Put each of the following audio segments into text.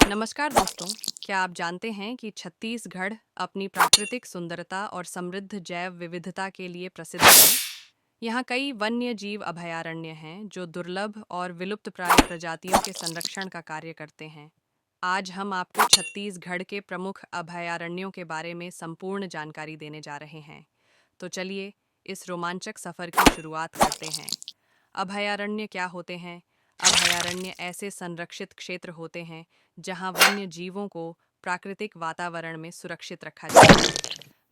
नमस्कार दोस्तों। क्या आप जानते हैं कि छत्तीसगढ़ अपनी प्राकृतिक सुंदरता और समृद्ध जैव विविधता के लिए प्रसिद्ध है। यहाँ कई वन्य जीव अभयारण्य हैं जो दुर्लभ और विलुप्तप्राय प्रजातियों के संरक्षण का कार्य करते हैं। आज हम आपको छत्तीसगढ़ के प्रमुख अभयारण्यों के बारे में संपूर्ण जानकारी देने जा रहे हैं। तो चलिए इस रोमांचक सफर की शुरुआत करते हैं। अभयारण्य क्या होते हैं? अभयारण्य ऐसे संरक्षित क्षेत्र होते हैं जहां वन्य जीवों को प्राकृतिक वातावरण में सुरक्षित रखा जाता है।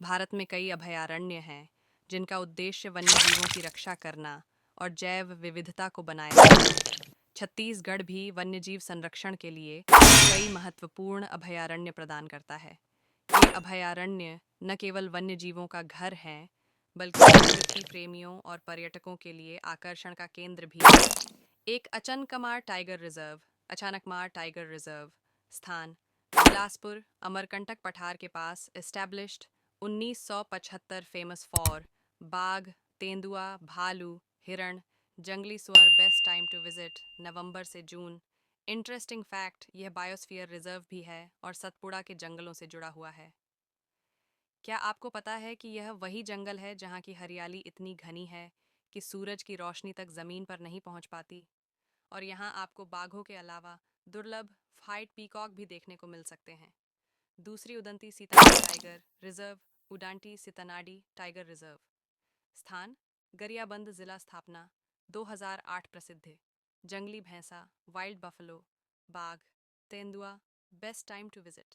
भारत में कई अभयारण्य हैं जिनका उद्देश्य वन्य जीवों की रक्षा करना और जैव विविधता को बनाए रखना है। छत्तीसगढ़ भी वन्यजीव संरक्षण के लिए कई महत्वपूर्ण अभयारण्य प्रदान करता है। ये अभयारण्य न केवल वन्य जीवों का घर हैं, बल्कि प्रकृति प्रेमियों और पर्यटकों के लिए आकर्षण का केंद्र भी है। एक Achanakmar tiger reserve, Achanakmar tiger reserve स्थान बिलासपुर अमरकंटक पठार के पास एस्टैब्लिश्ड 1975 फेमस फॉर बाघ, तेंदुआ, भालू, हिरण, जंगली सुअर। बेस्ट टाइम टू विजिट नवंबर से जून। इंटरेस्टिंग फैक्ट, यह बायोस्फीयर रिजर्व भी है और सतपुड़ा के जंगलों से जुड़ा हुआ है। क्या आपको पता है कि यह वही जंगल है जहाँ की हरियाली इतनी घनी है कि सूरज की रोशनी तक जमीन पर नहीं पहुँच पाती? और यहाँ आपको बाघों के अलावा दुर्लभ व्हाइट पीकॉक भी देखने को मिल सकते हैं। दूसरी Udanti Sitanadi tiger reserve, Udanti Sitanadi tiger reserve स्थान गरियाबंद जिला स्थापना 2008 प्रसिद्ध। जंगली भैंसा, वाइल्ड बफलो, बाघ, तेंदुआ। बेस्ट टाइम टू विजिट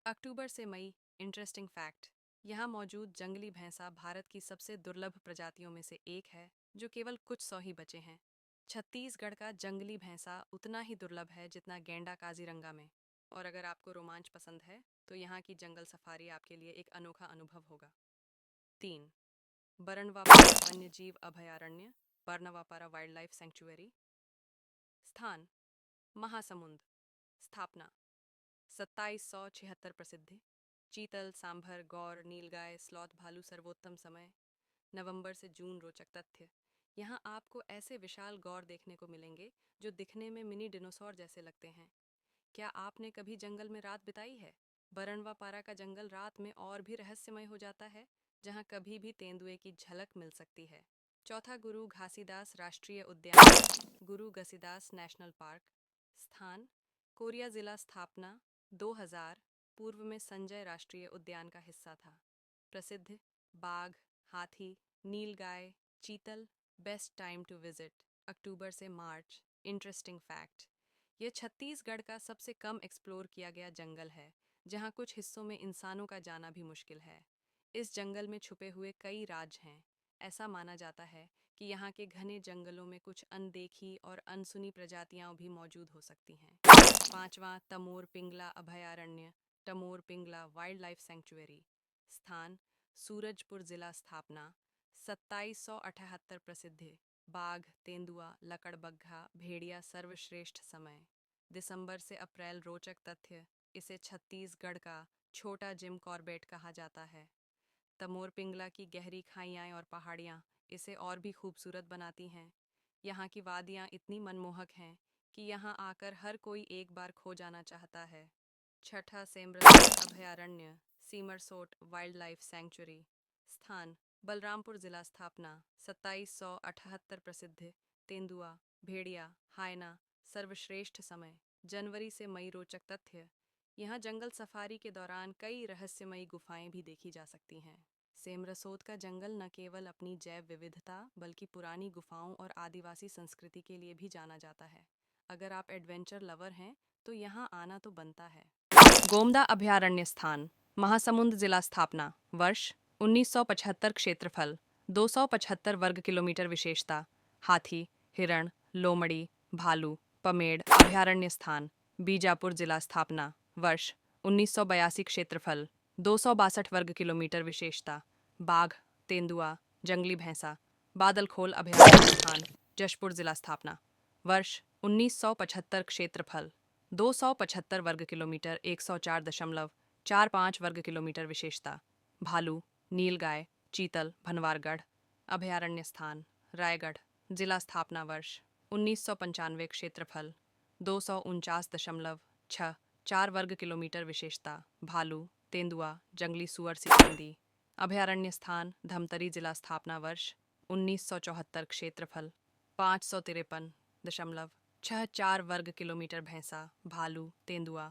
अक्टूबर से मई। इंटरेस्टिंग फैक्ट, यहाँ मौजूद जंगली भैंसा भारत की सबसे दुर्लभ प्रजातियों में से एक है जो केवल कुछ सौ ही बचे हैं। छत्तीसगढ़ का जंगली भैंसा उतना ही दुर्लभ है जितना गैंडा काजीरंगा में। और अगर आपको रोमांच पसंद है तो यहाँ की जंगल सफारी आपके लिए एक अनोखा अनुभव होगा। 3, बरनवापारा वन्यजीव अभयारण्य, बरनवापारा वाइल्ड लाइफ सेंचुरी स्थान महासमुंद स्थापना 2776 प्रसिद्ध। चीतल, सांभर, गौर, नीलगाय, स्लॉथ, भालू सर्वोत्तम समय नवंबर से जून। रोचक तथ्य, यहाँ आपको ऐसे विशाल गौर देखने को मिलेंगे जो दिखने में मिनी डिनोसॉर जैसे लगते हैं। क्या आपने कभी जंगल में रात बिताई है? बरनवापारा का जंगल रात में और भी रहस्यमय हो जाता है, जहाँ कभी भी तेंदुए की झलक मिल सकती है। चौथा, गुरु घासीदास राष्ट्रीय उद्यान, गुरु घासीदास नेशनल पार्क स्थान कोरिया जिला स्थापना 2000। पूर्व में संजय राष्ट्रीय उद्यान का हिस्सा था। प्रसिद्ध बाघ, हाथी, नीलगाय, चीतल। बेस्ट टाइम टू विजिट अक्टूबर से मार्च। इंटरेस्टिंग फैक्ट, यह छत्तीसगढ़ का सबसे कम एक्सप्लोर किया गया जंगल है, जहां कुछ हिस्सों में इंसानों का जाना भी मुश्किल है। इस जंगल में छुपे हुए कई राज हैं। ऐसा माना जाता है कि यहाँ के घने जंगलों में कुछ अनदेखी और अनसुनी प्रजातियां भी मौजूद हो सकती हैं। पांचवा, तमोर पिंगला अभयारण्य, Tamor Pingala wild life sanctuary स्थान सूरजपुर जिला स्थापना 2778 प्रसिद्ध। बाघ, तेंदुआ, लकड़बग्घा, भेड़िया सर्वश्रेष्ठ समय दिसंबर से अप्रैल। रोचक तथ्य, इसे छत्तीसगढ़ का छोटा जिम कॉर्बेट कहा जाता है। तमोर पिंगला की गहरी खाइयाँ और पहाड़ियाँ इसे और भी खूबसूरत बनाती हैं। यहाँ की वादियाँ इतनी मनमोहक हैं कि यहाँ आकर हर कोई एक बार खो जाना चाहता है। छठा, सेमरसोट अभयारण्य, सीमरसोट वाइल्ड लाइफ सेंचुरी स्थान बलरामपुर जिला स्थापना 2778 प्रसिद्ध। तेंदुआ, भेड़िया, हायना सर्वश्रेष्ठ समय जनवरी से मई। रोचक तथ्य, यहाँ जंगल सफारी के दौरान कई रहस्यमयी गुफाएं भी देखी जा सकती हैं। सेमरसोत का जंगल न केवल अपनी जैव विविधता बल्कि पुरानी गुफाओं और आदिवासी संस्कृति के लिए भी जाना जाता है। अगर आप एडवेंचर लवर हैं तो यहाँ आना तो बनता है। गोमदा अभयारण्य स्थान महासमुंद जिला स्थापना वर्ष 1975। क्षेत्रफल 275 वर्ग किलोमीटर। विशेषता हाथी, हिरण, लोमड़ी, भालू, पमेड़। अभयारण्य स्थान बीजापुर जिला स्थापना वर्ष 1982। क्षेत्रफल 262 वर्ग किलोमीटर। विशेषता बाघ, तेंदुआ, जंगली भैंसा। बादलखोल अभयारण्य स्थान जशपुर जिला स्थापना वर्ष 1975। क्षेत्रफल 275 वर्ग किलोमीटर 104.45 वर्ग किलोमीटर। विशेषता भालू, नीलगाय, चीतल, भनवारगढ़। अभयारण्य स्थान रायगढ़ जिला स्थापना वर्ष 1995। क्षेत्रफल 249.1 6 4 वर्ग किलोमीटर विशेषता भालू तेंदुआ जंगली सुअर सिकंदी अभयारण्य स्थान धमतरी जिला स्थापना वर्ष 1974 क्षेत्रफल 553.6 4 वर्ग किलोमीटर भैंसा भालू तेंदुआ